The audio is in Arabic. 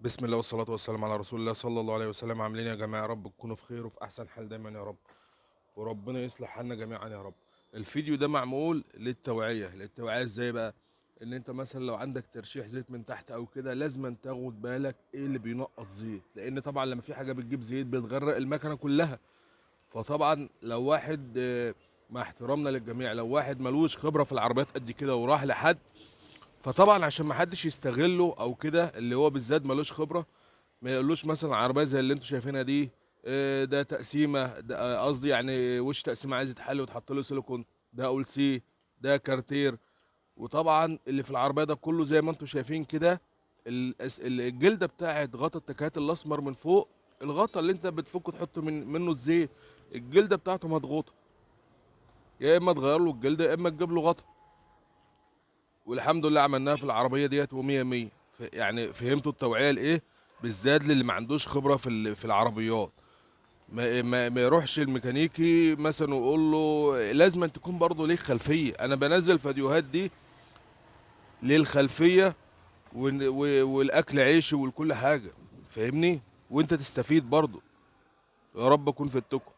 بسم الله والصلاة والسلام على رسول الله صلى الله عليه وسلم. عاملين يا جماعة؟ يا رب تكونوا في خير وفي أحسن حال دايما يا رب، وربنا يصلح حالنا جميعا يا رب. الفيديو ده معمول للتوعية ازاي بقى؟ ان انت مثلا لو عندك ترشيح زيت من تحت او كده لازم تاخد بالك ايه اللي بينقص زيت، لان طبعا لما في حاجة بتجيب زيت بتغرق المكنة كلها. فطبعا لو واحد مع احترامنا للجميع، لو واحد ملوش خبرة في العربيات قد كده وراح لحد، فطبعا عشان ما حدش يستغله او كده اللي هو بالذات ملوش خبرة، ما يقولوش مثلا عربيه زي اللي انتوا شايفينها دي ده تقسيمه، ده قصدي يعني وش تقسيمه عايز يتحل وتحط له سيليكون، ده اول سي، ده كارتير. وطبعا اللي في العربيه ده كله زي ما انتوا شايفين كده، الجلده بتاعت غطا التكات الاسمر من فوق، الغطا اللي انت بتفك تحط منه الزيت، الجلده بتاعته مضغوطه. يا اما تغير له الجلده يا اما تجيب له غطا. والحمد لله عملناها في العربيه ديت ومية مية. يعني فهمتوا التوعيه لايه؟ بالذات للي ما عندوش خبره في العربيات. ما يروحش الميكانيكي مثلا ويقول له لازم أن تكون برضه ليك خلفيه. انا بنزل فيديوهات دي للخلفيه والاكل عيشي ولكل حاجه، فاهمني؟ وانت تستفيد برضه. يا رب اكون فدتكم.